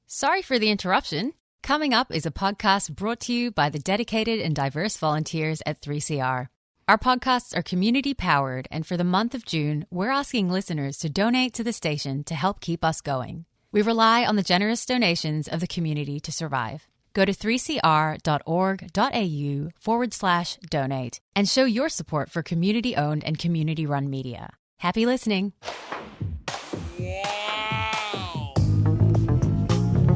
Sorry for the interruption. Coming Up is a podcast brought to you by the dedicated and diverse volunteers at 3CR. Our podcasts are community-powered, and for the month of June, we're asking listeners to donate to the station to help keep us going. We rely on the generous donations of the community to survive. Go to 3cr.org.au/donate and show your support for community-owned and community-run media. Happy listening.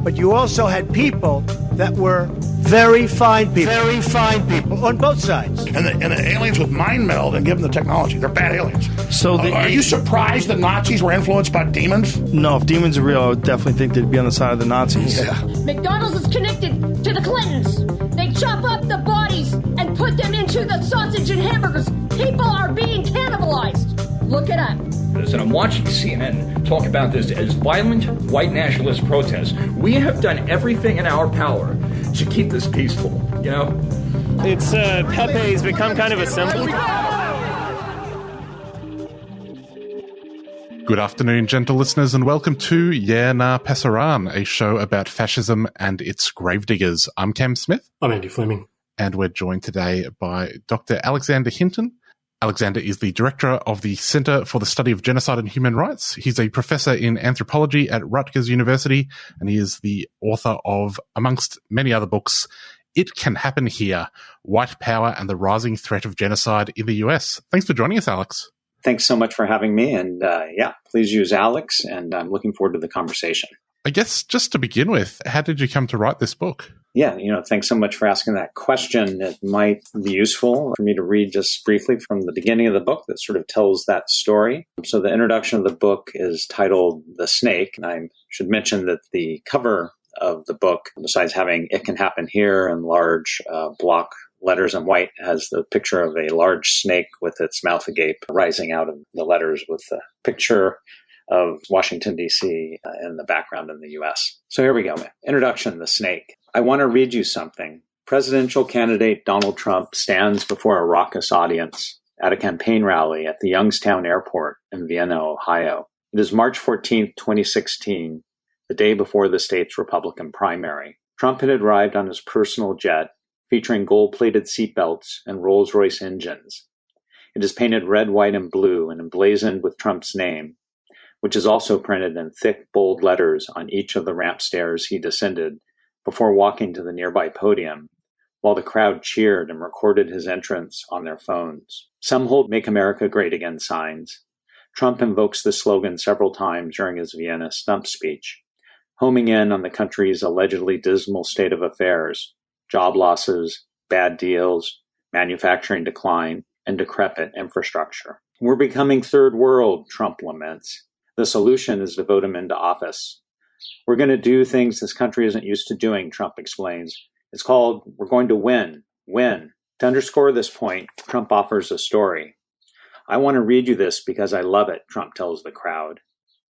But you also had people that were very fine people. Very fine people on both sides. And the aliens would mind meld and give them the technology. They're bad aliens. So are you surprised the Nazis were influenced by demons? No, if demons are real, I would definitely think they'd be on the side of the Nazis. Yeah. McDonald's is connected to the Clintons. They chop up the bodies and put them into the sausage and hamburgers. People are being cannibalized. Look it up. And I'm watching CNN talk about this as violent white nationalist protests. We have done everything in our power to keep this peaceful, you know? It's Pepe's become kind of a symbol. Good afternoon, gentle listeners, and welcome to Yeah Na Pasaran, a show about fascism and its gravediggers. I'm Cam Smith. I'm Andy Fleming. And we're joined today by Dr. Alexander Hinton. Alexander is the director of the Center for the Study of Genocide and Human Rights. He's a professor in anthropology at Rutgers University, and he is the author of, amongst many other books, It Can Happen Here, White Power and the Rising Threat of Genocide in the US. Thanks for joining us, Alex. Thanks so much for having me. And please use Alex, and I'm looking forward to the conversation. I guess just to begin with, how did you come to write this book? Yeah, thanks so much for asking that question. It might be useful for me to read just briefly from the beginning of the book that sort of tells that story. So the introduction of the book is titled The Snake. And I should mention that the cover of the book, besides having It Can Happen Here in large block letters in white, has the picture of a large snake with its mouth agape rising out of the letters with a picture of Washington, D.C. In the background in the U.S. So here we go. Introduction, The Snake. I want to read you something. Presidential candidate Donald Trump stands before a raucous audience at a campaign rally at the Youngstown Airport in Vienna, Ohio. It is March 14th, 2016, the day before the state's Republican primary. Trump had arrived on his personal jet, featuring gold-plated seatbelts and Rolls-Royce engines. It is painted red, white, and blue and emblazoned with Trump's name, which is also printed in thick, bold letters on each of the ramp stairs he descended before walking to the nearby podium, while the crowd cheered and recorded his entrance on their phones. Some hold Make America Great Again signs. Trump invokes the slogan several times during his Vienna stump speech, homing in on the country's allegedly dismal state of affairs, job losses, bad deals, manufacturing decline, and decrepit infrastructure. We're becoming third world, Trump laments. The solution is to vote him into office. We're going to do things this country isn't used to doing, Trump explains. It's called, we're going to win. To underscore this point, Trump offers a story. I want to read you this because I love it, Trump tells the crowd.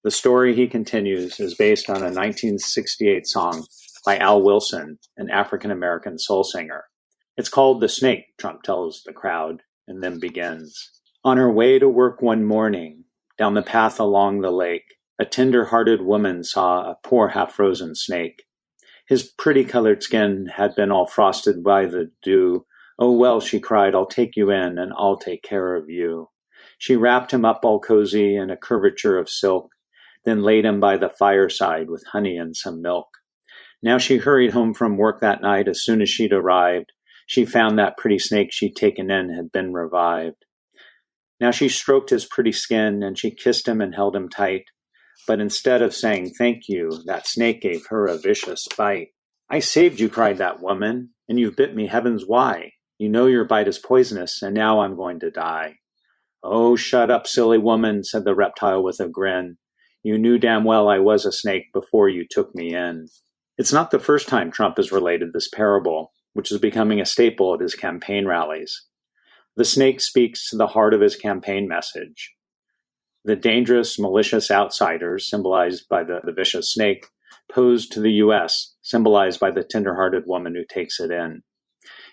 The story, he continues, is based on a 1968 song by Al Wilson, an African-American soul singer. It's called The Snake, Trump tells the crowd, and then begins. On her way to work one morning, down the path along the lake, a tender-hearted woman saw a poor half-frozen snake. His pretty-colored skin had been all frosted by the dew. Oh, well, she cried, I'll take you in, and I'll take care of you. She wrapped him up all cozy in a curvature of silk, then laid him by the fireside with honey and some milk. Now she hurried home from work that night. As soon as she'd arrived, she found that pretty snake she'd taken in had been revived. Now she stroked his pretty skin, and she kissed him and held him tight. But instead of saying thank you, that snake gave her a vicious bite. I saved you, cried that woman, and you've bit me, heavens why? You know your bite is poisonous, and now I'm going to die. Oh, shut up, silly woman, said the reptile with a grin. You knew damn well I was a snake before you took me in. It's not the first time Trump has related this parable, which is becoming a staple at his campaign rallies. The snake speaks to the heart of his campaign message. The dangerous, malicious outsiders, symbolized by the vicious snake, posed to the U.S., symbolized by the tender-hearted woman who takes it in.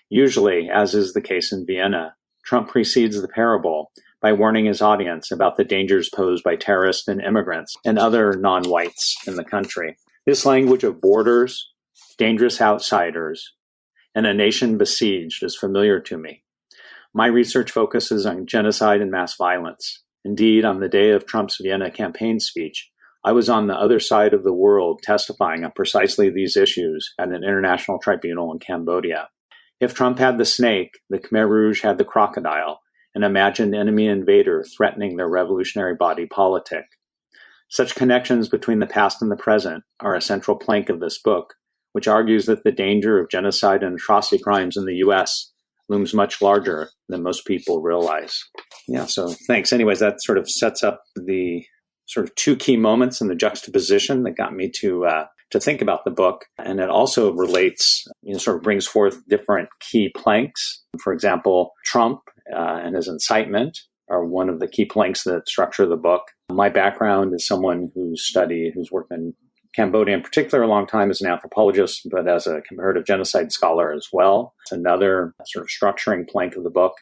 Usually, as is the case in Vienna, Trump precedes the parable by warning his audience about the dangers posed by terrorists and immigrants and other non-whites in the country. This language of borders, dangerous outsiders, and a nation besieged is familiar to me. My research focuses on genocide and mass violence. Indeed, on the day of Trump's Vienna campaign speech, I was on the other side of the world testifying on precisely these issues at an international tribunal in Cambodia. If Trump had the snake, the Khmer Rouge had the crocodile, an imagined enemy invader threatening their revolutionary body politic. Such connections between the past and the present are a central plank of this book, which argues that the danger of genocide and atrocity crimes in the U.S. looms much larger than most people realize. Yeah, so thanks. Anyways, that sort of sets up the sort of two key moments in the juxtaposition that got me to think about the book. And it also relates, sort of brings forth different key planks. For example, Trump and his incitement are one of the key planks that structure the book. My background is someone who's worked in Cambodia in particular a long time as an anthropologist, but as a comparative genocide scholar as well. It's another sort of structuring plank of the book.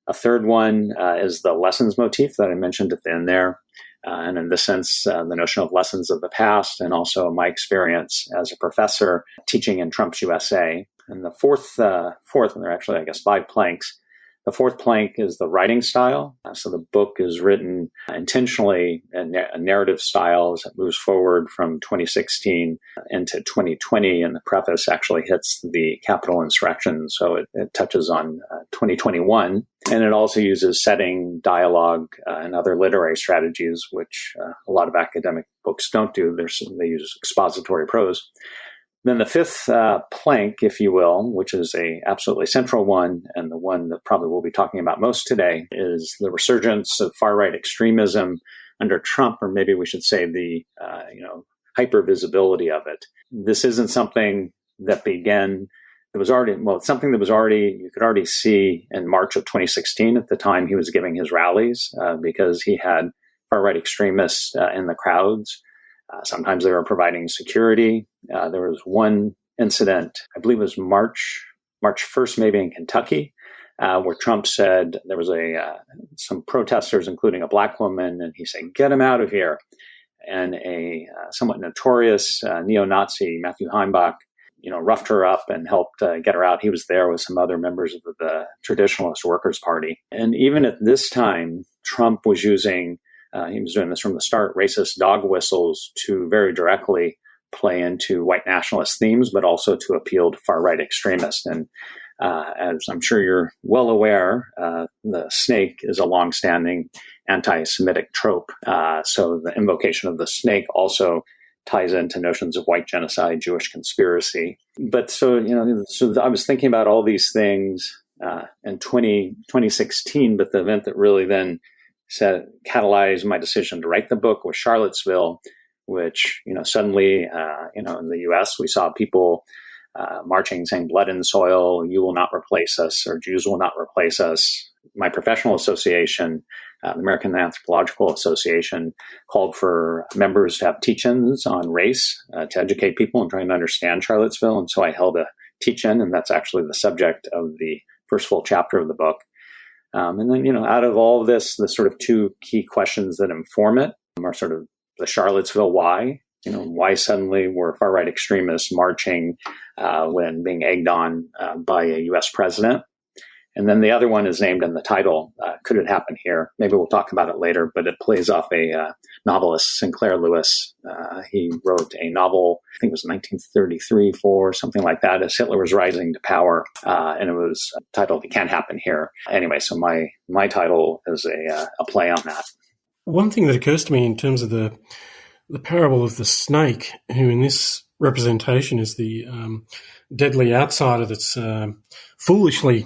A third one is the lessons motif that I mentioned at the end there. And in this sense, the notion of lessons of the past, and also my experience as a professor teaching in Trump's USA. And the fourth, and there are actually, I guess, 5 planks. The fourth plank is the writing style. So the book is written intentionally in a narrative style as it moves forward from 2016 into 2020. And the preface actually hits the Capitol insurrection. So it touches on 2021. And it also uses setting, dialogue, and other literary strategies, which a lot of academic books don't do. They use expository prose. Then the fifth plank, if you will, which is a absolutely central one, and the one that probably we'll be talking about most today, is the resurgence of far-right extremism under Trump, or maybe we should say the hyper-visibility of it. This isn't something that began. It's something that was already, you could already see in March of 2016 at the time he was giving his rallies, because he had far-right extremists in the crowds. Sometimes they were providing security. There was one incident, I believe it was March 1st, maybe in Kentucky, where Trump said there was some protesters, including a black woman, and he said, "Get him out of here." And a somewhat notorious neo-Nazi, Matthew Heimbach, roughed her up and helped get her out. He was there with some other members of the Traditionalist Workers' Party. And even at this time, Trump was using he was doing this from the start, racist dog whistles to very directly play into white nationalist themes, but also to appeal to far-right extremists. And as I'm sure you're well aware, the snake is a long-standing anti-Semitic trope. So the invocation of the snake also ties into notions of white genocide, Jewish conspiracy. But so I was thinking about all these things in 2016, but the event that really then catalyzed my decision to write the book was Charlottesville, which, suddenly, in the U.S., we saw people marching, saying, "Blood and soil, you will not replace us," or "Jews will not replace us." My professional association, the American Anthropological Association, called for members to have teach-ins on race to educate people and trying to understand Charlottesville. And so I held a teach-in, and that's actually the subject of the first full chapter of the book. And then, out of all of this, the sort of two key questions that inform it are sort of the Charlottesville why. Why suddenly were far-right extremists marching when being egged on by a U.S. president? And then the other one is named in the title, Could It Happen Here? Maybe we'll talk about it later, but it plays off a novelist, Sinclair Lewis. He wrote a novel, I think it was 1933, 4, something like that, as Hitler was rising to power. And it was titled It Can't Happen Here. Anyway, so my title is a play on that. One thing that occurs to me in terms of the parable of the snake, who in this representation is the deadly outsider that's foolishly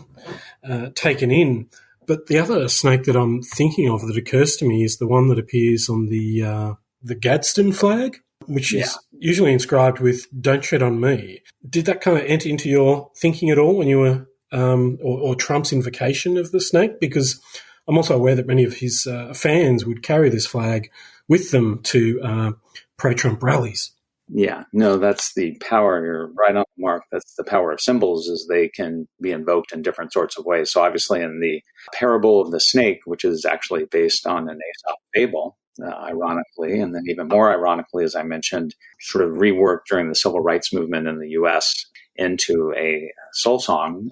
taken in. But the other snake that I'm thinking of that occurs to me is the one that appears on the Gadsden flag, which is usually inscribed with "Don't tread on me." Did that kind of enter into your thinking at all when you were, or Trump's invocation of the snake? Because I'm also aware that many of his fans would carry this flag with them to pro-Trump rallies. Yeah, no, that's the power. You're right on the mark. That's the power of symbols, is they can be invoked in different sorts of ways. So obviously in the parable of the snake, which is actually based on an Aesop fable, ironically, and then even more ironically, as I mentioned, sort of reworked during the civil rights movement in the U.S. into a soul song.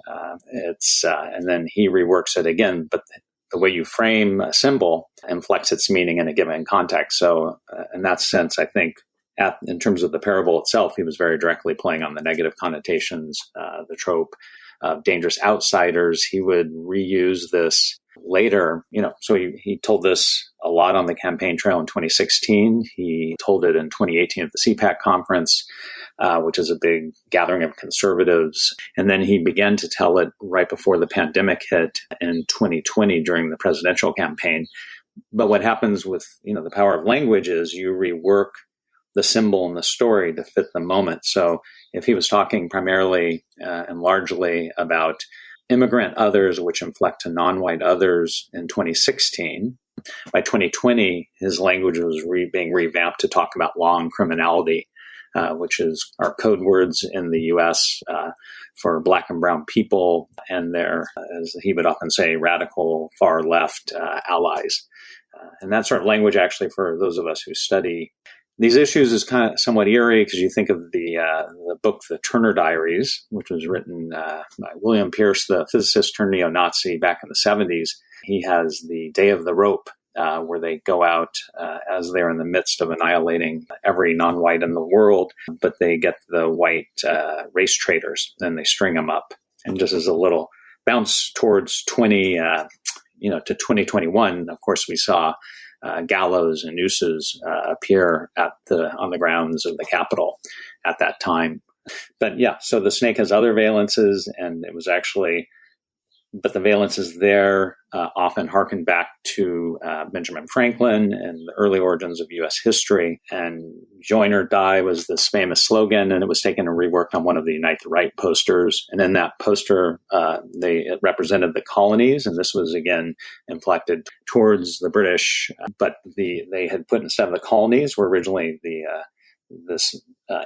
And then he reworks it again, but the way you frame a symbol inflects its meaning in a given context. So in that sense, I think in terms of the parable itself, he was very directly playing on the negative connotations, the trope of dangerous outsiders. He would reuse this later, so he told this a lot on the campaign trail in 2016. He told it in 2018 at the CPAC conference, which is a big gathering of conservatives. And then he began to tell it right before the pandemic hit in 2020 during the presidential campaign. But what happens with, the power of language is you rework the symbol and the story to fit the moment. So if he was talking primarily and largely about immigrant others, which inflect to non-white others in 2016, by 2020, his language was being revamped to talk about law and criminality, which are code words in the U.S. For Black and brown people and their, as he would often say, radical far left allies. And that sort of language, actually, for those of us who study these issues, is kind of somewhat eerie because you think of the book, The Turner Diaries, which was written by William Pierce, the physicist turned neo-Nazi back in the 70s. He has the Day of the Rope, where they go out as they're in the midst of annihilating every non-white in the world, but they get the white race traitors and they string them up. And just as a little bounce towards to 2021, of course, we saw gallows and nooses appear on the grounds of the Capitol at that time. But yeah, so the snake has other valences, and it was actually, but the valences there often harken back to Benjamin Franklin and the early origins of U.S. history. And Join or Die was this famous slogan, and it was taken and reworked on one of the Unite the Right posters. And in that poster, it represented the colonies, and this was again inflected towards the British. But they had put, instead of the colonies, were originally this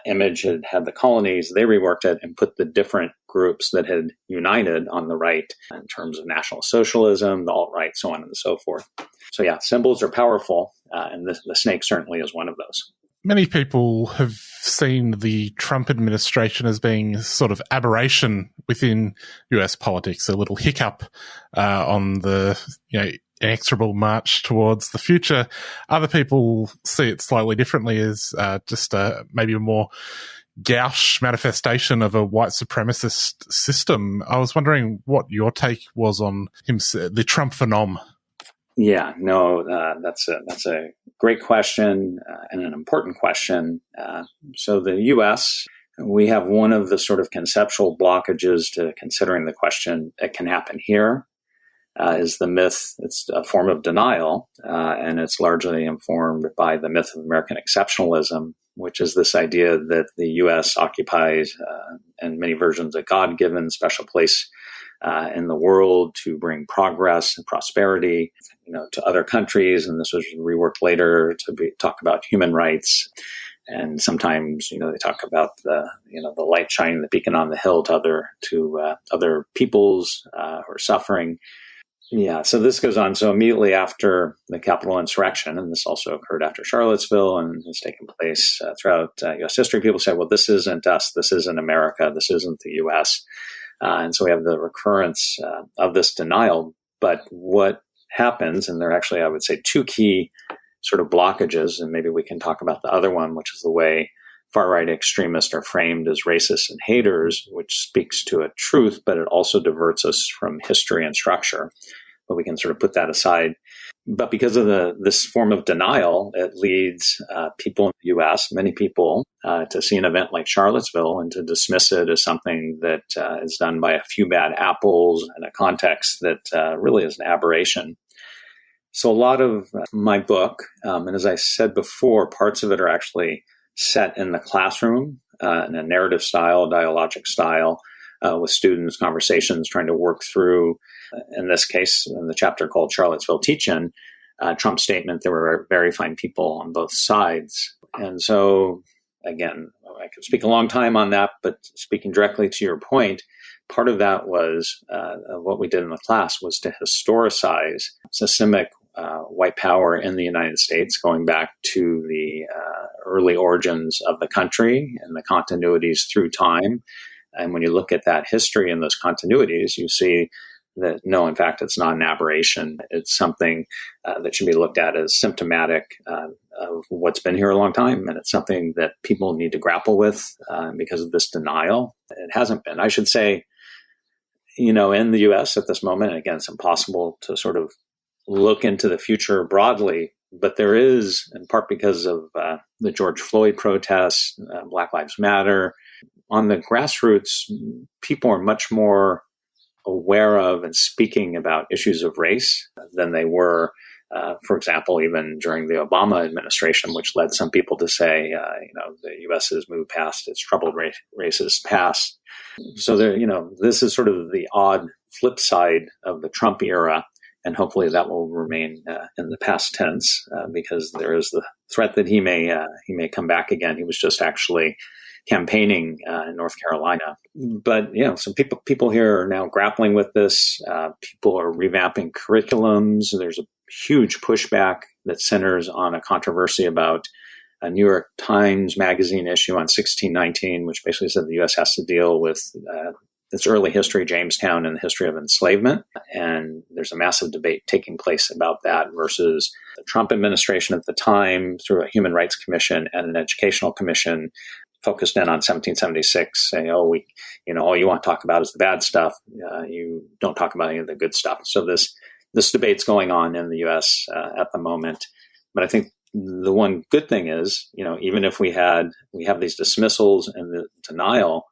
image had the colonies. They reworked it and put the different groups that had united on the right in terms of National Socialism, the alt-right, so on and so forth. So yeah, symbols are powerful, and the snake certainly is one of those. Many people have seen the Trump administration as being sort of aberration within US politics, a little hiccup on the inexorable march towards the future. Other people see it slightly differently as just maybe a more gauche manifestation of a white supremacist system. I was wondering what your take was on the Trump phenom. Yeah, no, that's a great question and an important question. So the U.S., we have one of the sort of conceptual blockages to considering the question, it can happen here, is the myth. It's a form of denial, and it's largely informed by the myth of American exceptionalism, which is this idea that the U.S. occupies, in many versions, a God-given special place in the world to bring progress and prosperity, to other countries. And this was reworked later to talk about human rights. And sometimes, they talk about the light shining the beacon on the hill to other peoples who are suffering. Yeah, so this goes on. So immediately after the Capitol insurrection, and this also occurred after Charlottesville and has taken place throughout U.S. history, people say, well, this isn't us. This isn't America. This isn't the U.S. And so we have the recurrence of this denial. But what happens, and there are actually, I would say, two key sort of blockages, and maybe we can talk about the other one, which is the way far-right extremists are framed as racists and haters, which speaks to a truth, but it also diverts us from history and structure. But we can sort of put that aside. But because of this form of denial, it leads people in the U.S., many people, to see an event like Charlottesville and to dismiss it as something that is done by a few bad apples in a context that really is an aberration. So a lot of my book, and as I said before, parts of it are actually set in the classroom in a narrative style, dialogic style, with students, conversations, trying to work through, in this case, in the chapter called Charlottesville Teach-In, Trump's statement, there were very fine people on both sides. And so, again, I could speak a long time on that, but speaking directly to your point, part of that was what we did in the class was to historicize systemic white power in the United States, going back to the early origins of the country and the continuities through time. And when you look at that history and those continuities, you see that, no, in fact, it's not an aberration. It's something that should be looked at as symptomatic of what's been here a long time. And it's something that people need to grapple with because of this denial. It hasn't been. I should say, in the U.S. at this moment, and again, it's impossible to sort of look into the future broadly, but there is, in part because of the George Floyd protests, Black Lives Matter, on the grassroots, people are much more aware of and speaking about issues of race than they were, for example, even during the Obama administration, which led some people to say, the U.S. has moved past its troubled racist past. So there, this is sort of the odd flip side of the Trump era. And hopefully that will remain in the past tense because there is the threat that he may come back again. He was just actually campaigning in North Carolina. But, some people here are now grappling with this. People are revamping curriculums. There's a huge pushback that centers on a controversy about a New York Times Magazine issue on 1619, which basically said the U.S. has to deal with its early history, Jamestown, and the history of enslavement. And there's a massive debate taking place about that versus the Trump administration at the time through a Human Rights Commission and an Educational Commission focused in on 1776, saying, all you want to talk about is the bad stuff. You don't talk about any of the good stuff. So this debate's going on in the U.S. At the moment. But I think the one good thing is, even if we have these dismissals and the denial,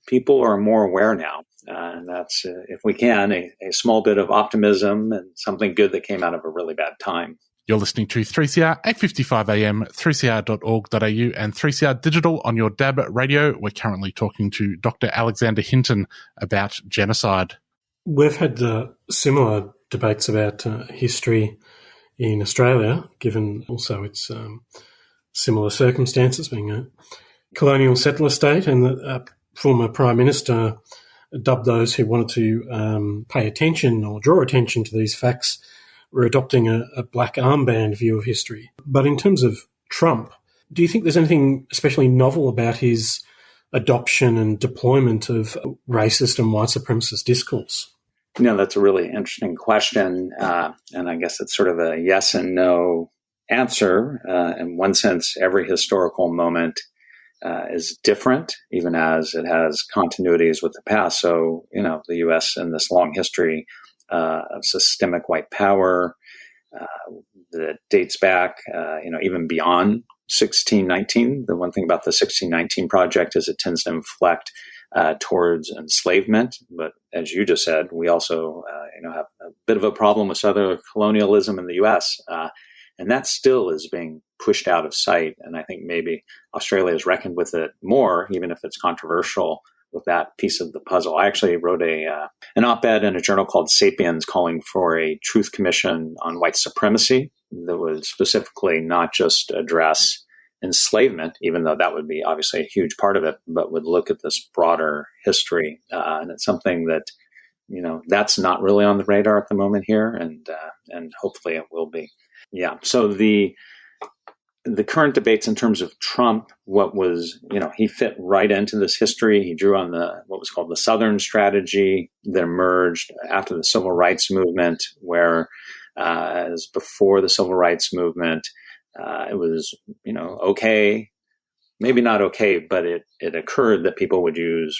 people are more aware now. And that's, if we can, a small bit of optimism and something good that came out of a really bad time. You're listening to 3CR 8:55 AM, 3cr.org.au and 3CR Digital on your DAB radio. We're currently talking to Dr. Alexander Hinton about genocide. We've had similar debates about history in Australia, given also its similar circumstances, being a colonial settler state, and the former Prime Minister dubbed those who wanted to pay attention or draw attention to these facts were adopting a black armband view of history. But in terms of Trump, do you think there's anything especially novel about his adoption and deployment of racist and white supremacist discourse? That's a really interesting question. And I guess it's sort of a yes and no answer. In one sense, every historical moment is different, even as it has continuities with the past. So, the U.S. in this long history of systemic white power that dates back, even beyond 1619. The one thing about the 1619 project is it tends to inflect towards enslavement. But as you just said, we also, have a bit of a problem with Southern colonialism in the U.S., and that still is being pushed out of sight. And I think maybe Australia has reckoned with it more, even if it's controversial with that piece of the puzzle. I actually wrote an op-ed in a journal called Sapiens calling for a truth commission on white supremacy that would specifically not just address enslavement, even though that would be obviously a huge part of it, but would look at this broader history. And it's something that, that's not really on the radar at the moment here. And hopefully it will be. Yeah. So the current debates in terms of Trump, he fit right into this history. He drew on what was called the Southern strategy that emerged after the Civil Rights Movement, where as before the Civil Rights Movement, it was, okay, maybe not okay, but it occurred that people would use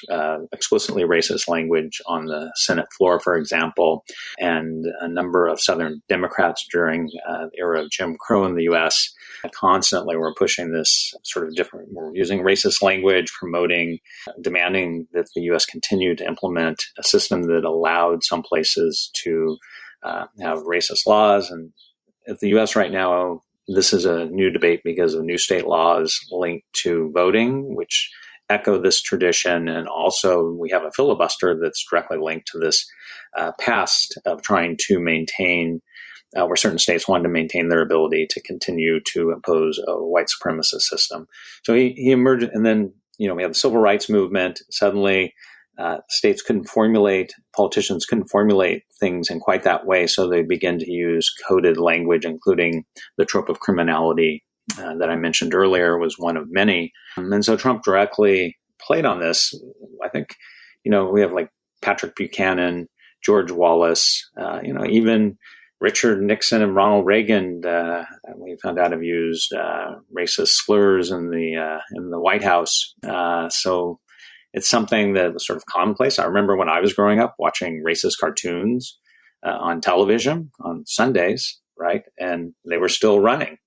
explicitly racist language on the Senate floor, for example, and a number of Southern Democrats during the era of Jim Crow in the U.S. constantly were pushing this sort of we're using racist language, demanding that the U.S. continue to implement a system that allowed some places to have racist laws. And at the U.S. right now, this is a new debate because of new state laws linked to voting, which echo this tradition. And also we have a filibuster that's directly linked to this past of trying to maintain, where certain states wanted to maintain their ability to continue to impose a white supremacist system. So he emerged, and then, we have the Civil Rights Movement. Suddenly politicians couldn't formulate things in quite that way, so they begin to use coded language, including the trope of criminality that I mentioned earlier was one of many. And so Trump directly played on this. I think, we have like Patrick Buchanan, George Wallace, even Richard Nixon and Ronald Reagan, we found out have used racist slurs in the White House. So it's something that was sort of commonplace. I remember when I was growing up watching racist cartoons on television on Sundays, right? And they were still running.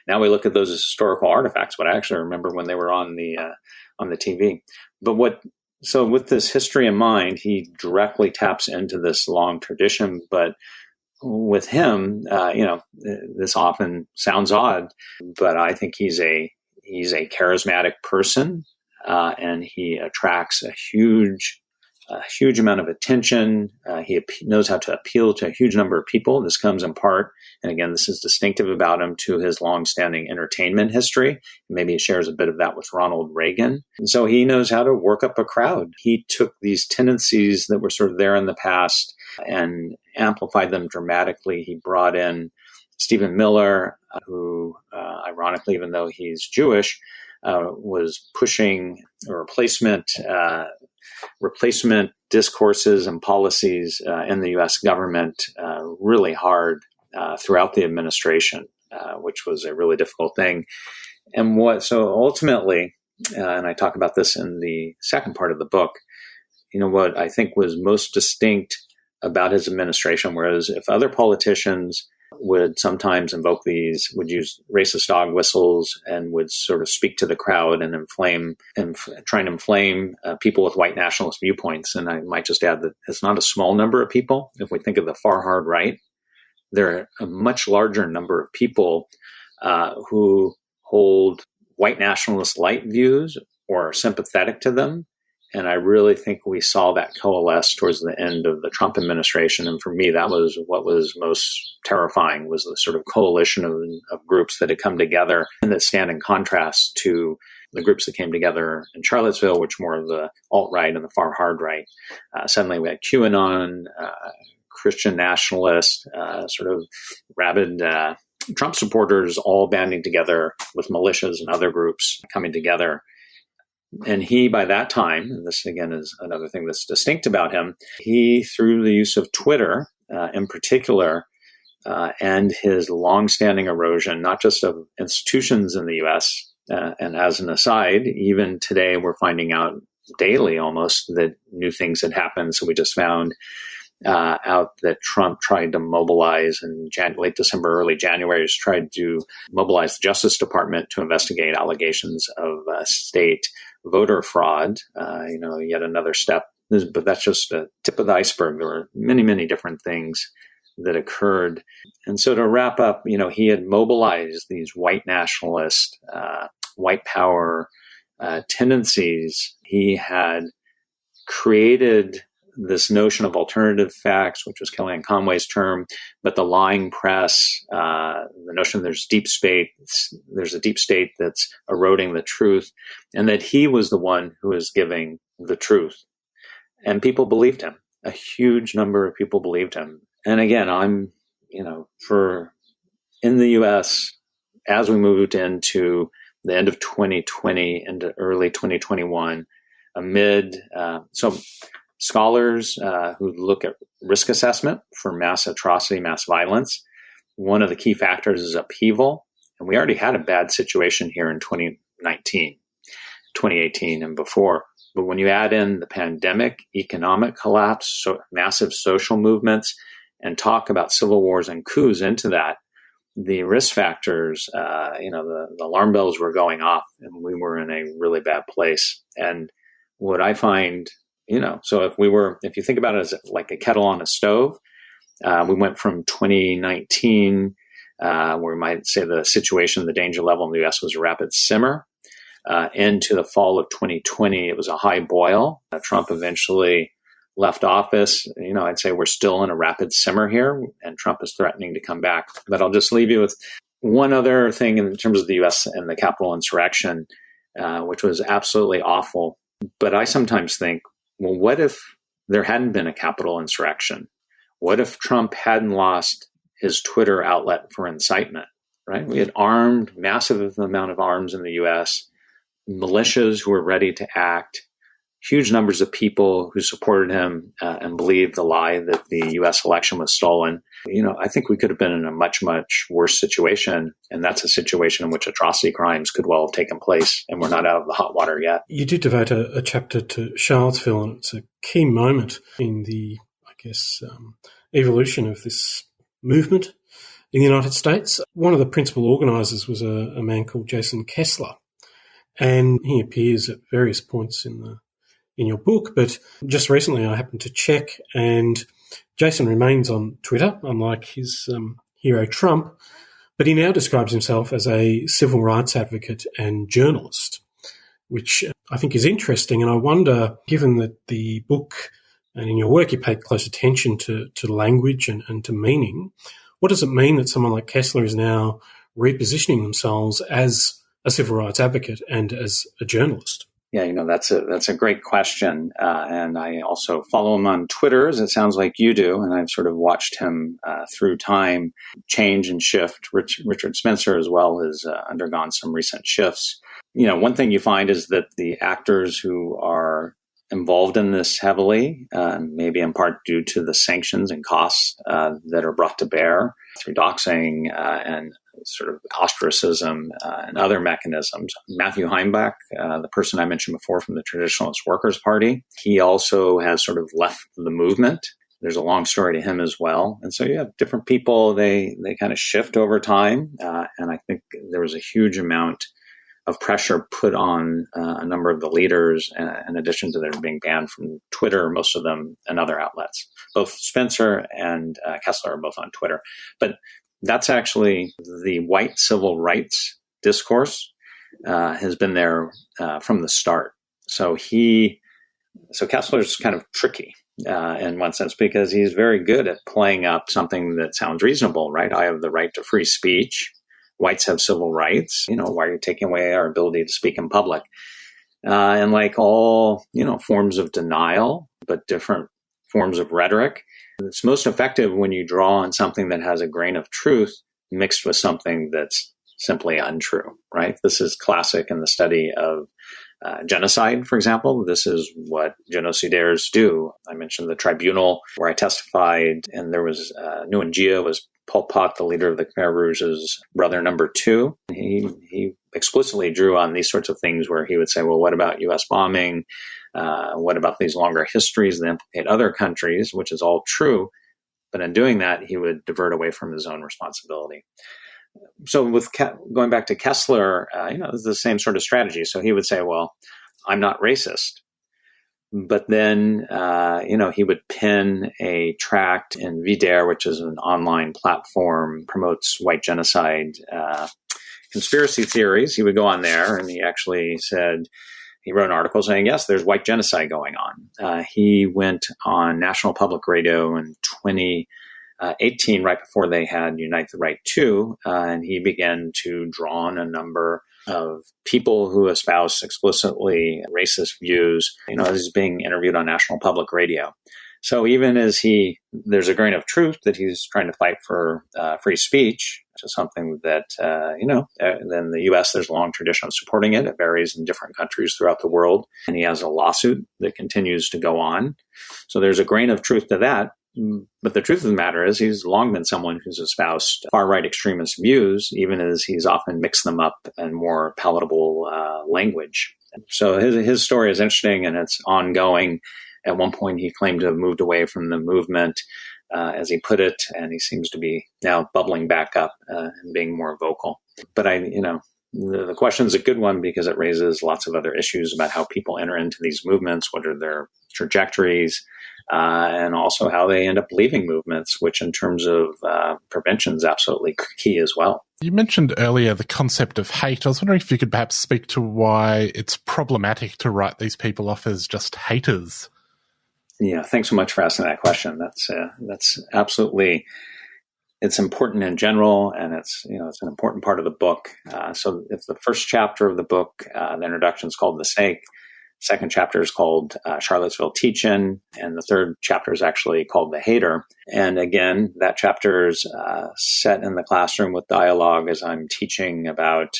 Now we look at those as historical artifacts, but I actually remember when they were on the TV. So with this history in mind, he directly taps into this long tradition. But with him, this often sounds odd, but I think he's a charismatic person, and he attracts a huge amount of attention. He knows how to appeal to a huge number of people. This comes in part, and again, this is distinctive about him, to his longstanding entertainment history. Maybe he shares a bit of that with Ronald Reagan. And so he knows how to work up a crowd. He took these tendencies that were sort of there in the past and amplified them dramatically. He brought in Stephen Miller, who, ironically, even though he's Jewish, was pushing a replacement discourses and policies in the U.S. government really hard throughout the administration, which was a really difficult thing. And so ultimately, and I talk about this in the second part of the book, what I think was most distinct about his administration, whereas if other politicians would sometimes would use racist dog whistles and would sort of speak to the crowd and try and inflame people with white nationalist viewpoints. And I might just add that it's not a small number of people. If we think of the far hard right, there are a much larger number of people who hold white nationalist light views or are sympathetic to them. And I really think we saw that coalesce towards the end of the Trump administration. And for me, that was what was most terrifying, was the sort of coalition of groups that had come together and that stand in contrast to the groups that came together in Charlottesville, which were more of the alt-right and the far hard right. Suddenly we had QAnon, Christian nationalists, sort of rabid Trump supporters all banding together with militias and other groups coming together. And he, by that time, and this again is another thing that's distinct about him, he, through the use of Twitter in particular, and his longstanding erosion, not just of institutions in the U.S., and as an aside, even today we're finding out daily almost that new things had happened. So we just found out that Trump tried to mobilize in late December, early January, tried to mobilize the Justice Department to investigate allegations of state voter fraud. Yet another step, but that's just a tip of the iceberg. There were many, many different things that occurred. And so to wrap up, he had mobilized these white nationalist, white power tendencies. He had created this notion of alternative facts, which was Kellyanne Conway's term, but the lying press, the notion there's a deep state that's eroding the truth, and that he was the one who was giving the truth. And people believed him. A huge number of people believed him. And again, in the U.S., as we moved into the end of 2020 into early 2021, scholars who look at risk assessment for mass atrocity, mass violence, one of the key factors is upheaval. And we already had a bad situation here in 2019, 2018 and before. But when you add in the pandemic, economic collapse, massive social movements, and talk about civil wars and coups into that, the risk factors, the alarm bells were going off, and we were in a really bad place. And what I find, so if you think about it as like a kettle on a stove, we went from 2019, where we might say the situation, the danger level in the U.S. was a rapid simmer, into the fall of 2020, it was a high boil. Trump eventually left office. I'd say we're still in a rapid simmer here, and Trump is threatening to come back. But I'll just leave you with one other thing in terms of the U.S. and the Capitol insurrection, which was absolutely awful. But I sometimes think well, what if there hadn't been a Capitol insurrection? What if Trump hadn't lost his Twitter outlet for incitement, right? We had massive amount of arms in the U.S., militias who were ready to act, huge numbers of people who supported him and believed the lie that the U.S. election was stolen. I think we could have been in a much, much worse situation. And that's a situation in which atrocity crimes could well have taken place. And we're not out of the hot water yet. You did devote a chapter to Charlottesville, and it's a key moment in the, evolution of this movement in the United States. One of the principal organisers was a man called Jason Kessler. And he appears at various points in your book, but just recently I happened to check, and Jason remains on Twitter, unlike his hero Trump, but he now describes himself as a civil rights advocate and journalist, which I think is interesting. And I wonder, given that the book and in your work you pay close attention to language and to meaning, what does it mean that someone like Kessler is now repositioning themselves as a civil rights advocate and as a journalist? Yeah, that's a great question. And I also follow him on Twitter, as it sounds like you do. And I've sort of watched him through time change and shift. Richard Spencer as well has undergone some recent shifts. One thing you find is that the actors who are involved in this heavily, maybe in part due to the sanctions and costs that are brought to bear through doxing and sort of ostracism and other mechanisms. Matthew Heimbach, the person I mentioned before from the Traditionalist Workers' Party, he also has sort of left the movement. There's a long story to him as well. And so you have different people, they kind of shift over time. And I think there was a huge amount of pressure put on a number of the leaders, in addition to their being banned from Twitter, most of them, and other outlets. Both Spencer and Kessler are both on Twitter. But that's actually the white civil rights discourse has been there from the start. So Kessler's kind of tricky in one sense, because he's very good at playing up something that sounds reasonable, right? I have the right to free speech. Whites have civil rights. Why are you taking away our ability to speak in public? And like all, forms of denial, but different forms of rhetoric, it's most effective when you draw on something that has a grain of truth mixed with something that's simply untrue, right? This is classic in the study of genocide, for example. This is what genocidaires do. I mentioned the tribunal where I testified, and there was Nguyen Gia was Pol Pot, the leader of the Khmer Rouge's brother number 2. He explicitly drew on these sorts of things where he would say, well, what about U.S. bombing? What about these longer histories that implicate other countries, which is all true. But in doing that, he would divert away from his own responsibility. So with going back to Kessler, it's the same sort of strategy. So he would say, well, I'm not racist. But then, he would pin a tract in VDare, which is an online platform, promotes white genocide conspiracy theories. He would go on there, and he actually said, he wrote an article saying, yes, there's white genocide going on. He went on National Public Radio in 2018, right before they had Unite the Right 2, and he began to draw on a number of people who espouse explicitly racist views, as he's being interviewed on National Public Radio. So even as there's a grain of truth that he's trying to fight for free speech, which is something that, then the U.S., there's a long tradition of supporting it. It varies in different countries throughout the world. And he has a lawsuit that continues to go on. So there's a grain of truth to that. But the truth of the matter is he's long been someone who's espoused far-right extremist views, even as he's often mixed them up in more palatable language. So his story is interesting, and it's ongoing. At one point, he claimed to have moved away from the movement, as he put it, and he seems to be now bubbling back up and being more vocal. But the question is a good one because it raises lots of other issues about how people enter into these movements, what are their trajectories, and also how they end up leaving movements, which in terms of prevention is absolutely key as well. You mentioned earlier the concept of hate. I was wondering if you could perhaps speak to why it's problematic to write these people off as just haters. Yeah, thanks so much for asking that question. That's absolutely, it's important in general, and it's an important part of the book. So if the first chapter of the book, the introduction is called The Snake, Second chapter is called Charlottesville Teach-In, and the third chapter is actually called The Hater. And again, that chapter is set in the classroom with dialogue as I'm teaching about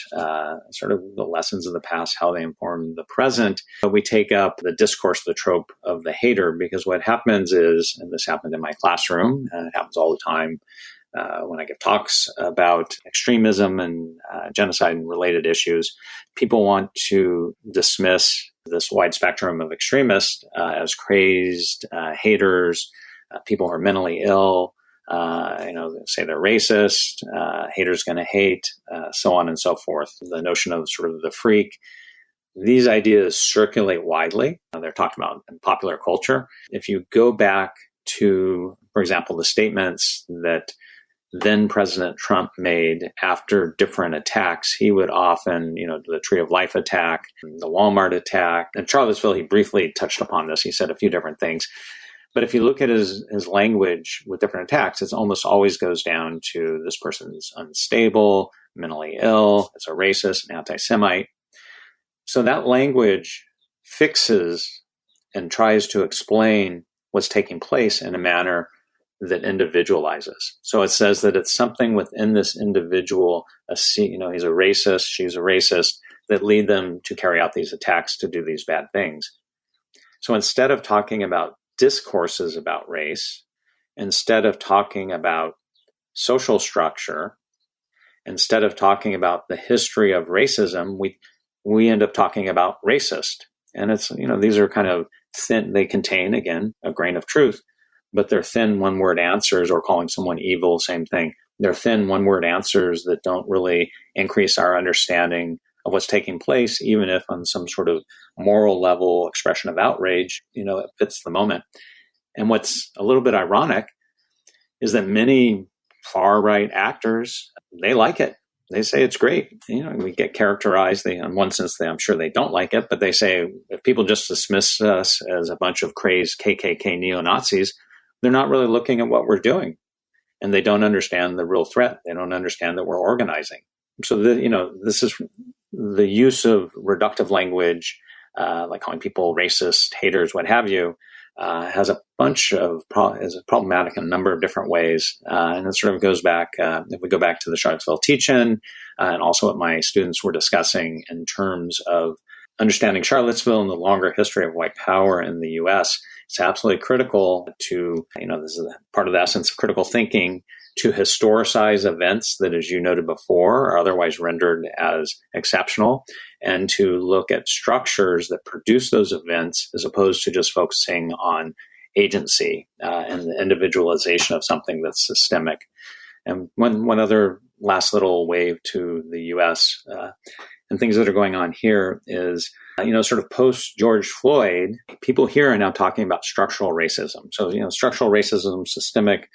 sort of the lessons of the past, how they inform the present. But we take up the discourse, the trope of the hater, because what happens is, and this happened in my classroom, and it happens all the time, when I give talks about extremism and genocide and related issues, people want to dismiss this wide spectrum of extremists as crazed haters, people who are mentally ill, say they're racist, haters going to hate, so on and so forth. The notion of sort of the freak. These ideas circulate widely. They're talked about in popular culture. If you go back to, for example, the statements that then President Trump made after different attacks, he would often, the Tree of Life attack, the Walmart attack, and Charlottesville, he briefly touched upon this. He said a few different things. But if you look at his language with different attacks, it almost always goes down to this person's unstable, mentally ill, it's a racist, an anti-Semite. So that language fixes and tries to explain what's taking place in a manner that individualizes. So it says that it's something within this individual, he's a racist, she's a racist, that lead them to carry out these attacks, to do these bad things. So instead of talking about discourses about race, instead of talking about social structure, instead of talking about the history of racism, we end up talking about racist. And it's, these are kind of thin, they contain, again, a grain of truth, but they're thin one-word answers, or calling someone evil, same thing. They're thin one-word answers that don't really increase our understanding of what's taking place, even if on some sort of moral level expression of outrage, it fits the moment. And what's a little bit ironic is that many far-right actors, they like it. They say it's great. We get characterized, in one sense, I'm sure they don't like it, but they say if people just dismiss us as a bunch of crazed KKK neo-Nazis, they're not really looking at what we're doing, and they don't understand the real threat. They don't understand that we're organizing. So, this is the use of reductive language, like calling people racist, haters, what have you, has a bunch of is problematic in a number of different ways. And it sort of goes back, if we go back to the Charlottesville Teach-In, and also what my students were discussing in terms of understanding Charlottesville and the longer history of white power in the U.S., it's absolutely critical to, this is part of the essence of critical thinking, to historicize events that, as you noted before, are otherwise rendered as exceptional, and to look at structures that produce those events as opposed to just focusing on agency and the individualization of something that's systemic. And one other last little wave to the U.S. And things that are going on here is, sort of post George Floyd, people here are now talking about structural racism. So, structural racism, systemic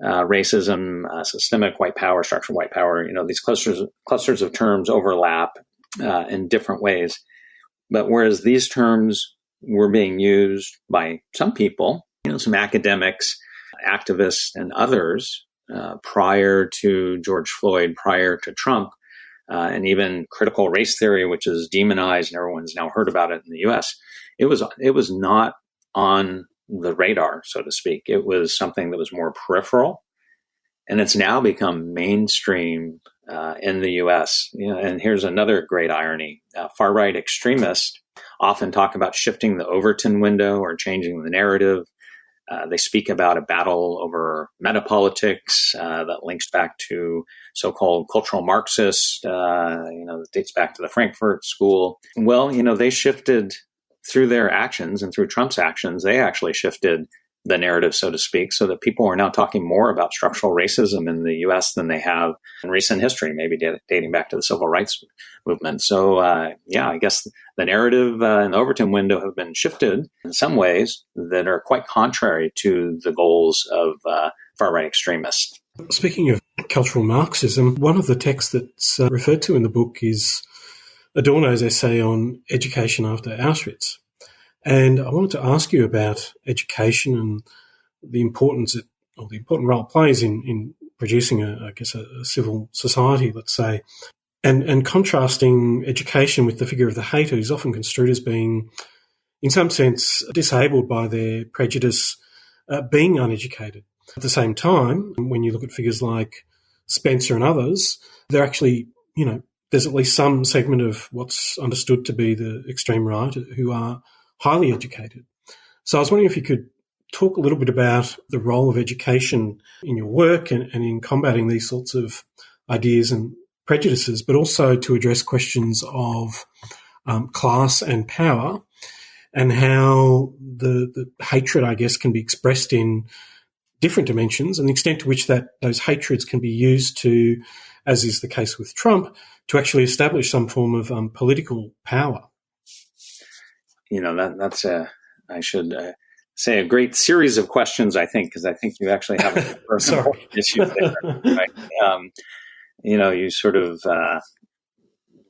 racism, systemic white power, structural white power, these clusters of terms overlap in different ways. But whereas these terms were being used by some people, some academics, activists, and others prior to George Floyd, prior to Trump, and even critical race theory, which is demonized and everyone's now heard about it in the U.S., it was not on the radar, so to speak. It was something that was more peripheral, and it's now become mainstream in the U.S. And here's another great irony. Far-right extremists often talk about shifting the Overton window or changing the narrative. They speak about a battle over metapolitics that links back to so-called cultural Marxists, that dates back to the Frankfurt School. Well, they shifted through their actions, and through Trump's actions, they actually shifted the narrative, so to speak, so that people are now talking more about structural racism in the U.S. than they have in recent history, maybe dating back to the civil rights movement. So, I guess the narrative and the Overton window have been shifted in some ways that are quite contrary to the goals of far-right extremists. Speaking of cultural Marxism, one of the texts that's referred to in the book is Adorno's essay on education after Auschwitz. And I wanted to ask you about education and the important role it plays in producing a civil society, let's say. and contrasting education with the figure of the hater, who's often construed as being, in some sense, disabled by their prejudice, being uneducated. At the same time, when you look at figures like Spencer and others, they're actually, there's at least some segment of what's understood to be the extreme right who are highly educated. So I was wondering if you could talk a little bit about the role of education in your work and in combating these sorts of ideas and prejudices, but also to address questions of class and power and how the hatred, I guess, can be expressed in different dimensions and the extent to which that those hatreds can be used to, as is the case with Trump, to actually establish some form of political power. That's I should say a great series of questions, I think, because I think you actually have a personal issue there. Right? You sort of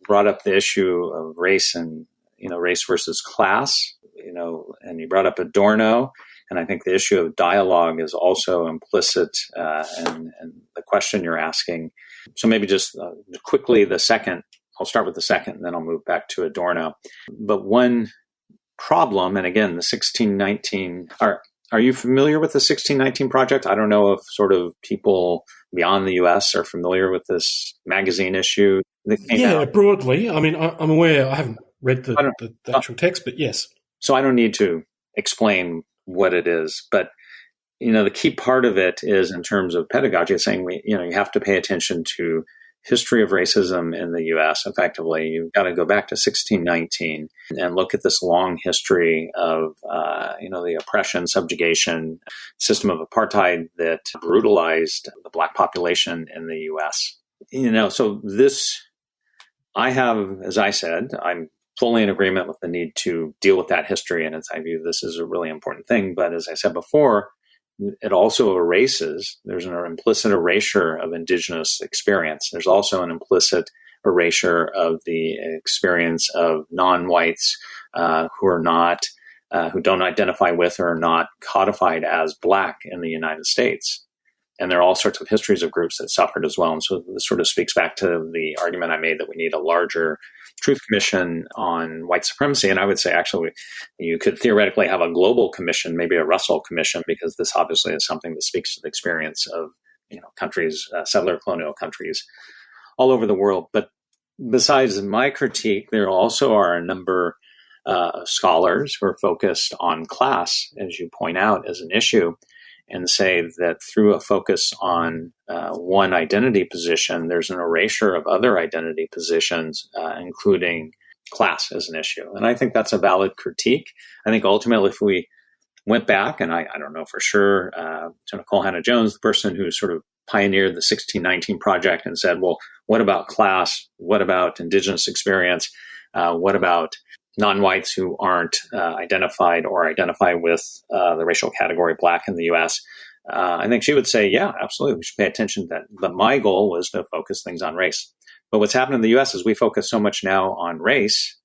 brought up the issue of race and, race versus class, and you brought up Adorno. And I think the issue of dialogue is also implicit in the question you're asking. So maybe just quickly I'll start with the second, and then I'll move back to Adorno. But one problem, and again, the 1619, are you familiar with the 1619 Project? I don't know if sort of people beyond the US are familiar with this magazine issue that came out. Broadly. I mean, I'm aware, I haven't read the actual text, but yes. So I don't need to explain what it is, but the key part of it is in terms of pedagogy, it's saying you have to pay attention to history of racism in the U.S. Effectively, you've got to go back to 1619 and look at this long history of the oppression, subjugation, system of apartheid that brutalized the Black population in the U.S. So this, I have, as I said, I'm fully in agreement with the need to deal with that history. And I view this as a really important thing. But as I said before, it also erases, there's an implicit erasure of Indigenous experience. There's also an implicit erasure of the experience of non-whites who don't identify with or are not codified as Black in the United States. And there are all sorts of histories of groups that suffered as well. And so this sort of speaks back to the argument I made that we need a larger Truth Commission on white supremacy. And I would say, actually, you could theoretically have a global commission, maybe a Russell Commission, because this obviously is something that speaks to the experience of countries, settler colonial countries all over the world. But besides my critique, there also are a number of scholars who are focused on class, as you point out, as an issue, and say that through a focus on one identity position, there's an erasure of other identity positions, including class as an issue. And I think that's a valid critique. I think ultimately if we went back, and I don't know for sure, to Nicole Hannah-Jones, the person who sort of pioneered the 1619 Project and said, well, what about class? What about Indigenous experience? What about non-whites who aren't identified or identify with the racial category Black in the U.S.? I think she would say, yeah, absolutely, we should pay attention to that. But my goal was to focus things on race. But what's happened in the U.S. is we focus so much now on race.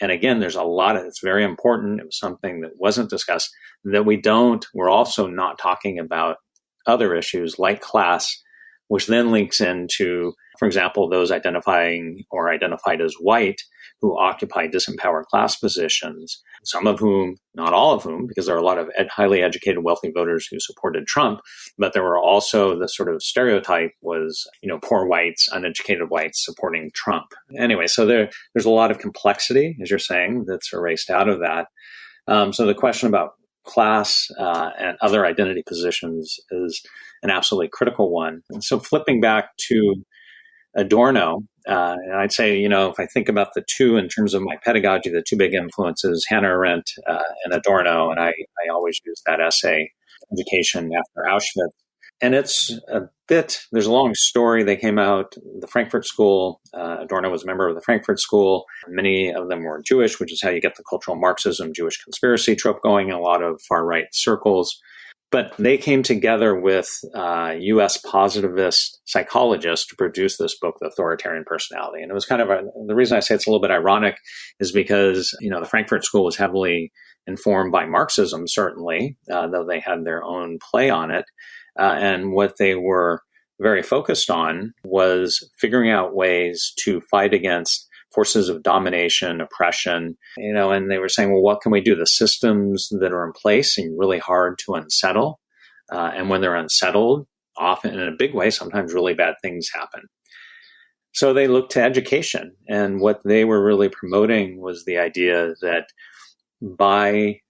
And again, there's a lot of, it's very important. It was something that wasn't discussed, that we're also not talking about other issues like class, which then links into, for example, those identifying or identified as white who occupy disempowered class positions, some of whom, not all of whom, because there are a lot of highly educated, wealthy voters who supported Trump, but there were also the sort of stereotype was, poor whites, uneducated whites supporting Trump. Anyway, so there's a lot of complexity, as you're saying, that's erased out of that. So the question about class and other identity positions is an absolutely critical one. And so flipping back to Adorno, and I'd say, if I think about the two in terms of my pedagogy, the two big influences, Hannah Arendt and Adorno, and I always use that essay, Education After Auschwitz. And it's there's a long story. They came out, the Frankfurt School, Adorno was a member of the Frankfurt School. Many of them were Jewish, which is how you get the cultural Marxism, Jewish conspiracy trope going in a lot of far-right circles. But they came together with U.S. positivist psychologists to produce this book, The Authoritarian Personality. And it was kind of the reason I say it's a little bit ironic is because, the Frankfurt School was heavily informed by Marxism, certainly, though they had their own play on it. And what they were very focused on was figuring out ways to fight against forces of domination, oppression, and they were saying, well, what can we do? The systems that are in place seem really hard to unsettle. And when they're unsettled, often in a big way, sometimes really bad things happen. So they looked to education. And what they were really promoting was the idea that by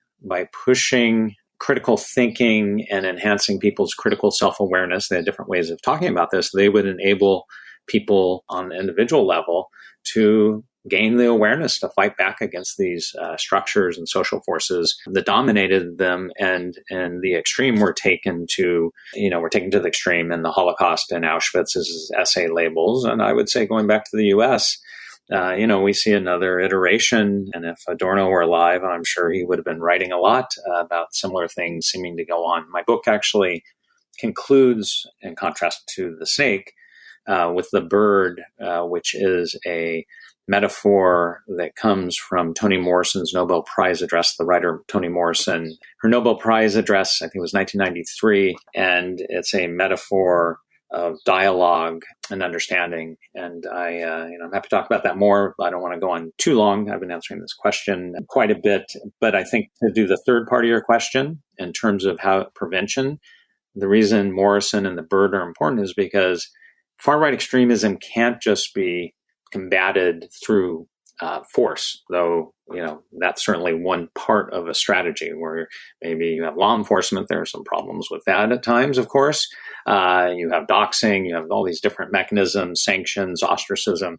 pushing critical thinking and enhancing people's critical self-awareness, they had different ways of talking about this, they would enable people on the individual level to gain the awareness to fight back against these structures and social forces that dominated them, and the extreme were taken to the extreme, and the Holocaust and Auschwitz as essay labels. And I would say, going back to the U.S., we see another iteration, and if Adorno were alive, I'm sure he would have been writing a lot about similar things seeming to go on. My book actually concludes, in contrast to the snake, with the bird, which is a metaphor that comes from Toni Morrison's Nobel Prize address, the writer Toni Morrison. Her Nobel Prize address, I think it was 1993, and it's a metaphor of dialogue and understanding. And I'm happy to talk about that more. I don't want to go on too long. I've been answering this question quite a bit, but I think to do the third part of your question in terms of how prevention, the reason Morrison and the bird are important is because far-right extremism can't just be combated through force, though, that's certainly one part of a strategy where maybe you have law enforcement. There are some problems with that at times, of course. You have doxing, you have all these different mechanisms, sanctions, ostracism,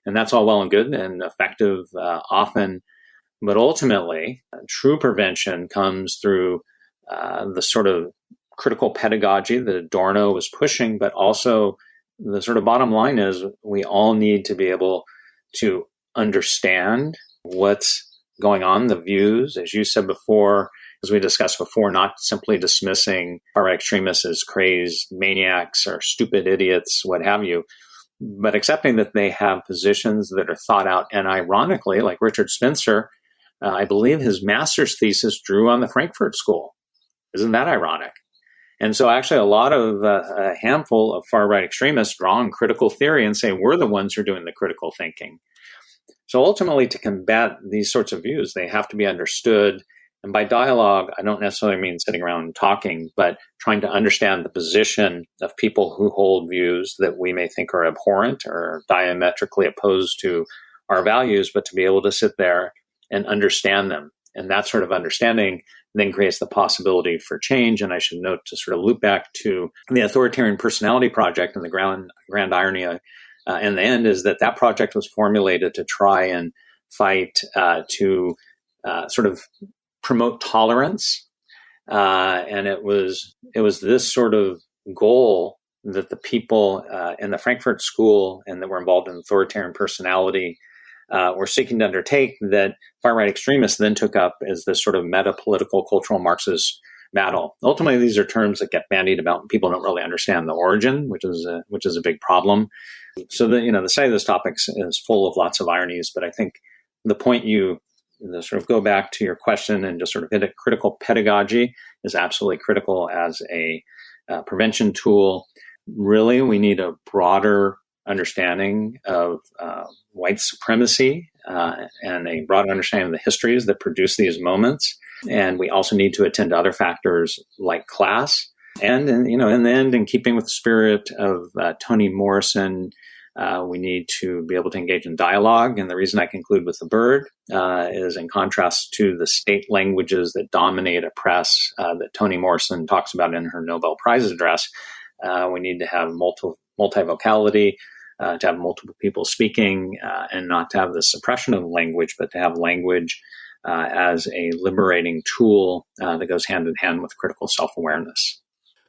and that's all well and good and effective often. But ultimately, true prevention comes through the sort of critical pedagogy that Adorno was pushing, but also the sort of bottom line is we all need to be able to understand what's going on, the views, as you said before, as we discussed before, not simply dismissing far-right extremists as crazed maniacs or stupid idiots, what have you, but accepting that they have positions that are thought out. And ironically, like Richard Spencer, I believe his master's thesis drew on the Frankfurt School. Isn't that ironic? And so actually a handful of far-right extremists draw on critical theory and say, we're the ones who are doing the critical thinking. So ultimately, to combat these sorts of views, they have to be understood. And by dialogue, I don't necessarily mean sitting around and talking, but trying to understand the position of people who hold views that we may think are abhorrent or diametrically opposed to our values, but to be able to sit there and understand them. And that sort of understanding then creates the possibility for change. And I should note, to sort of loop back to the Authoritarian Personality Project, and the grand irony in the end is that project was formulated to try and fight to sort of promote tolerance. And it was this sort of goal that the people in the Frankfurt School and that were involved in authoritarian personality were seeking to undertake, that far-right extremists then took up as this sort of meta-political cultural Marxist battle. Ultimately, these are terms that get bandied about and people don't really understand the origin, which is a big problem. So the side of this topic is full of lots of ironies, but I think the point you sort of go back to your question and just sort of hit it, critical pedagogy is absolutely critical as a prevention tool. Really, we need a broader understanding of white supremacy and a broader understanding of the histories that produce these moments. And we also need to attend to other factors like class. And in the end, in keeping with the spirit of Toni Morrison, we need to be able to engage in dialogue. And the reason I conclude with the bird is in contrast to the state languages that dominate, oppress, that Toni Morrison talks about in her Nobel Prize address. We need to have multivocality, to have multiple people speaking, and not to have the suppression of language, but to have language as a liberating tool that goes hand in hand with critical self-awareness.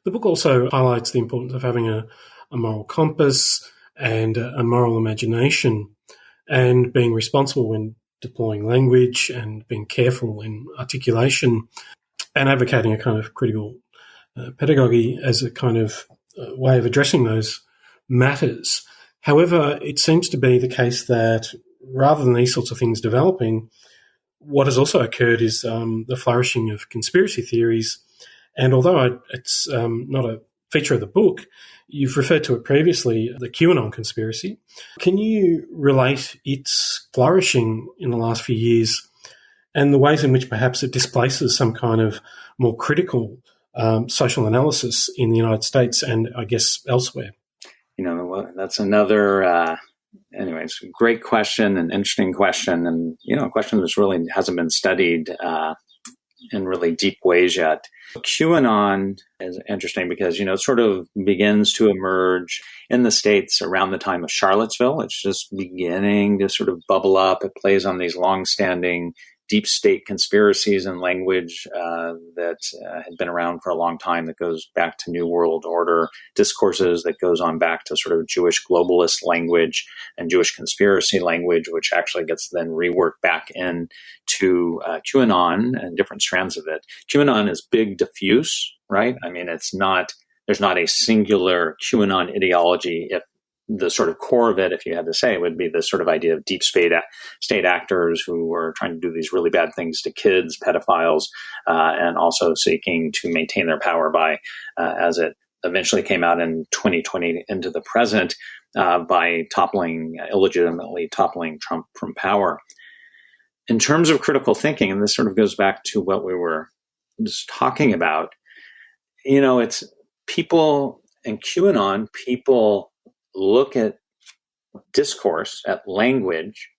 The book also highlights the importance of having a moral compass and a moral imagination, and being responsible when deploying language and being careful in articulation, and advocating a kind of critical pedagogy as a kind of way of addressing those matters. However, it seems to be the case that rather than these sorts of things developing, what has also occurred is the flourishing of conspiracy theories. And although it's not a feature of the book. You've referred to it previously, the QAnon conspiracy. Can you relate its flourishing in the last few years and the ways in which perhaps it displaces some kind of more critical social analysis in the United States and, I guess, elsewhere? That's another, anyways, great question, an interesting question, and, a question that really hasn't been studied in really deep ways yet. QAnon is interesting because, it sort of begins to emerge in the States around the time of Charlottesville. It's just beginning to sort of bubble up. It plays on these longstanding deep state conspiracies and language that had been around for a long time, that goes back to New World Order discourses, that goes on back to sort of Jewish globalist language and Jewish conspiracy language, which actually gets then reworked back into QAnon and different strands of it. QAnon is big, diffuse, right? I mean, there's not a singular QAnon ideology. If the sort of core of it, if you had to say, would be this sort of idea of deep state actors who were trying to do these really bad things to kids, pedophiles, and also seeking to maintain their power by, as it eventually came out in 2020 into the present, by illegitimately toppling Trump from power. In terms of critical thinking, and this sort of goes back to what we were just talking about, it's people in QAnon, people look at discourse, at language,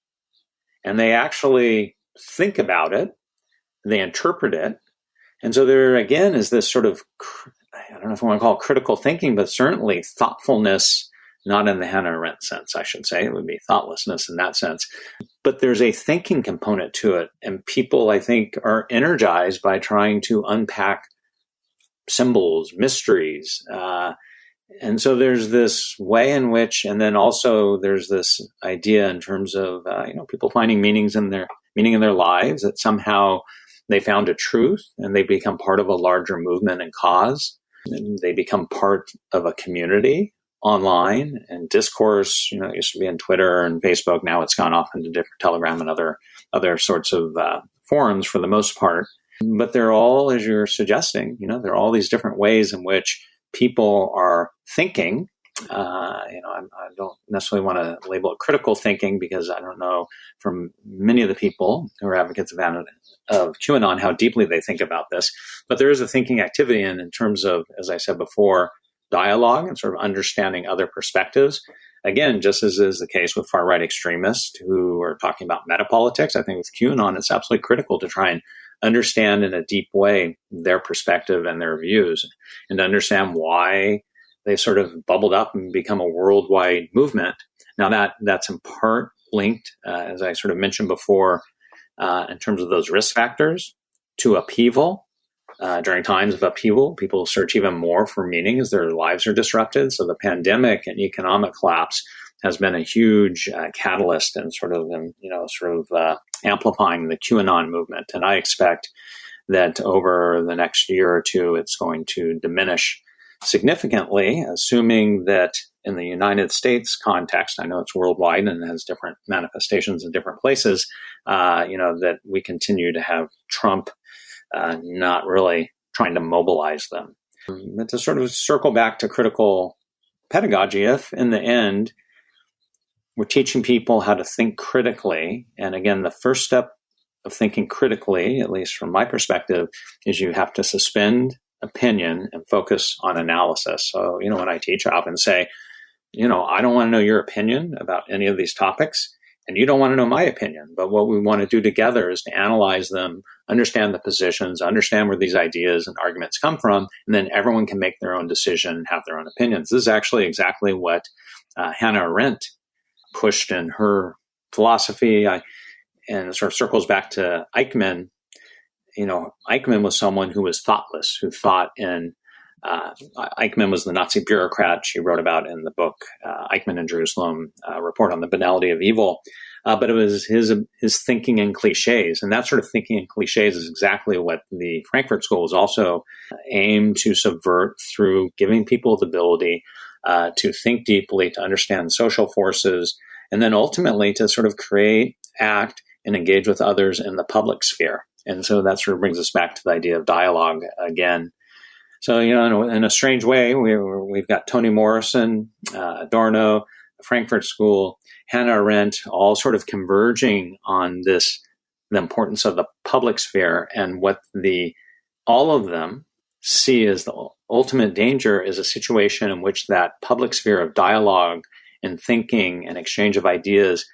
and they actually think about it, they interpret it. And so there again is this sort of, I don't know if I want to call it critical thinking, but certainly thoughtfulness, not in the Hannah Arendt sense, I should say. It would be thoughtlessness in that sense. But there's a thinking component to it. And people, I think, are energized by trying to unpack symbols, mysteries, and so there's this way in which, and then also there's this idea in terms of, people finding meaning in their lives, that somehow they found a truth and they become part of a larger movement and cause. And they become part of a community online and discourse. It used to be on Twitter and Facebook. Now it's gone off into different Telegram and other sorts of forums for the most part. But they're all, as you're suggesting, there are all these different ways in which people are thinking. I don't necessarily want to label it critical thinking, because I don't know from many of the people who are advocates of QAnon how deeply they think about this. But there is a thinking activity in terms of, as I said before, dialogue and sort of understanding other perspectives. Again, just as is the case with far-right extremists who are talking about metapolitics, I think with QAnon, it's absolutely critical to try and understand in a deep way their perspective and their views, and to understand why they sort of bubbled up and become a worldwide movement. Now that's in part linked, as I sort of mentioned before, in terms of those risk factors, to upheaval. During times of upheaval, people search even more for meaning as their lives are disrupted. So the pandemic and economic collapse has been a huge catalyst and sort of amplifying the QAnon movement. And I expect that over the next year or two, it's going to diminish significantly, assuming that in the United States context, I know it's worldwide and has different manifestations in different places, that we continue to have Trump not really trying to mobilize them. But to sort of circle back to critical pedagogy, if in the end we're teaching people how to think critically, and again, the first step of thinking critically, at least from my perspective, is you have to suspend opinion and focus on analysis. So, when I teach, I often say, I don't want to know your opinion about any of these topics, and you don't want to know my opinion. But what we want to do together is to analyze them, understand the positions, understand where these ideas and arguments come from, and then everyone can make their own decision and have their own opinions. This is actually exactly what Hannah Arendt pushed in her philosophy, and it sort of circles back to Eichmann. Eichmann was someone who was thoughtless, who thought in Eichmann was the Nazi bureaucrat she wrote about in the book Eichmann in Jerusalem, Report on the Banality of Evil. But it was his thinking in cliches. And that sort of thinking in cliches is exactly what the Frankfurt School was also aimed to subvert through giving people the ability to think deeply, to understand social forces, and then ultimately to sort of create, act, and engage with others in the public sphere. And so that sort of brings us back to the idea of dialogue again. So, in a strange way, we've got Toni Morrison, Adorno, the Frankfurt School, Hannah Arendt, all sort of converging on the importance of the public sphere, and what all of them see as the ultimate danger is a situation in which that public sphere of dialogue and thinking and exchange of ideas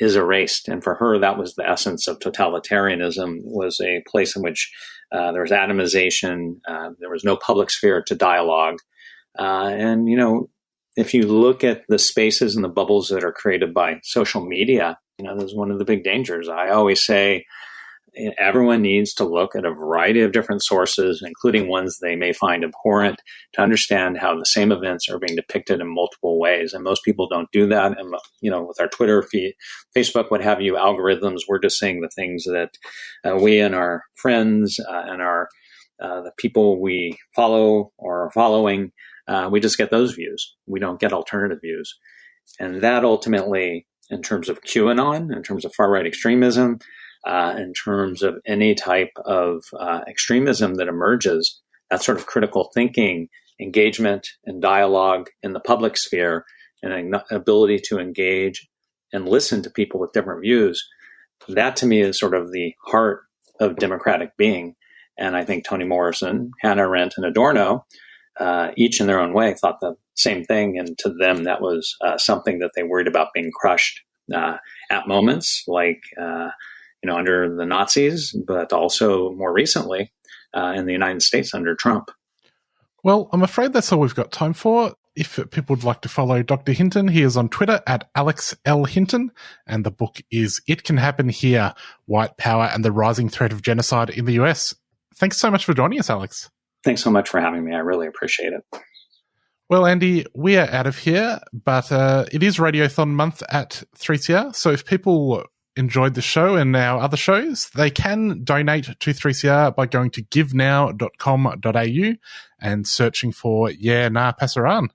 is erased. And for her, that was the essence of totalitarianism, was a place in which there was atomization, there was no public sphere to dialogue. And if you look at the spaces and the bubbles that are created by social media, that's one of the big dangers. I always say everyone needs to look at a variety of different sources, including ones they may find abhorrent, to understand how the same events are being depicted in multiple ways. And most people don't do that. And, with our Twitter feed, Facebook, what have you, algorithms, we're just seeing the things that we and our friends and the people we follow or are following, we just get those views. We don't get alternative views. And that ultimately, in terms of QAnon, in terms of far-right extremism, in terms of any type of extremism that emerges, that sort of critical thinking, engagement, and dialogue in the public sphere, and an ability to engage and listen to people with different views, that to me is sort of the heart of democratic being. And I think Toni Morrison, Hannah Arendt, and Adorno, each in their own way, thought the same thing. And to them, that was something that they worried about being crushed at moments, like under the Nazis, but also more recently in the United States under Trump. Well, I'm afraid that's all we've got time for. If people would like to follow Dr. Hinton, he is on Twitter at Alex L. Hinton, and the book is It Can Happen Here, White Power and the Rising Threat of Genocide in the US. Thanks so much for joining us, Alex. Thanks so much for having me. I really appreciate it. Well, Andy, we are out of here, but it is Radiothon month at 3CR, so if people enjoyed the show and our other shows, they can donate to 3CR by going to givenow.com.au and searching for Yeah Nah Passaran.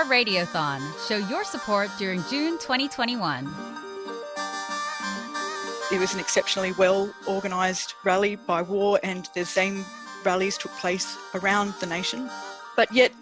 Radiothon. Show your support during June 2021. It was an exceptionally well-organised rally by war, and the same rallies took place around the nation. But yet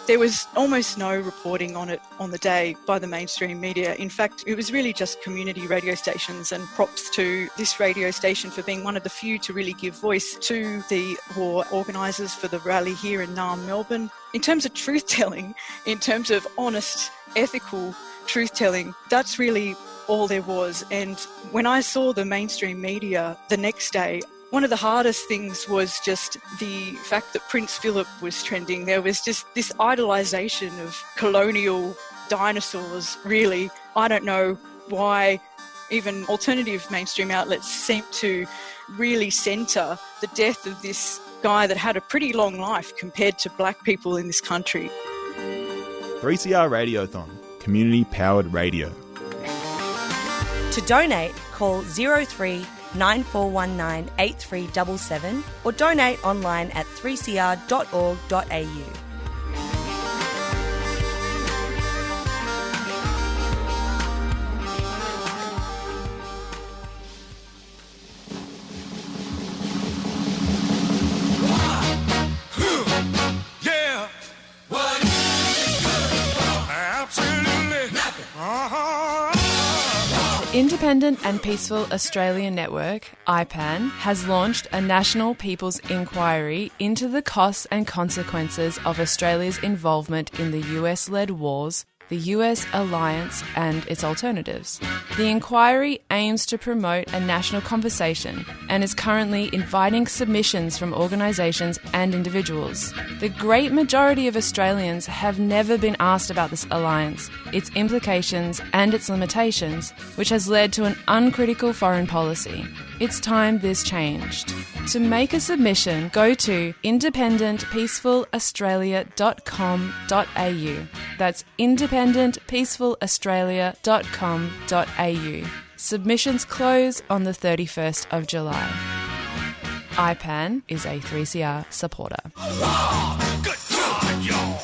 there was almost no reporting on it on the day by the mainstream media. In fact, it was really just community radio stations, and props to this radio station for being one of the few to really give voice to the war organisers for the rally here in Naarm, Melbourne. In terms of truth-telling, in terms of honest, ethical truth-telling, that's really all there was. And when I saw the mainstream media the next day, one of the hardest things was just the fact that Prince Philip was trending. There was just this idolisation of colonial dinosaurs, really. I don't know why even alternative mainstream outlets seem to really centre the death of this guy that had a pretty long life compared to black people in this country. 3CR Radiothon, community-powered radio. To donate, call 03 9419 8377 or donate online at 3cr.org.au. Independent and Peaceful Australia Network, IPAN, has launched a national people's inquiry into the costs and consequences of Australia's involvement in the US-led wars, the US alliance and its alternatives. The inquiry aims to promote a national conversation and is currently inviting submissions from organisations and individuals. The great majority of Australians have never been asked about this alliance, its implications and its limitations, which has led to an uncritical foreign policy. It's time this changed. To make a submission, go to independentpeacefulaustralia.com.au. That's independentpeacefulaustralia.com.au. Submissions close on the 31st of July. IPAN is a 3CR supporter. Good God, y'all!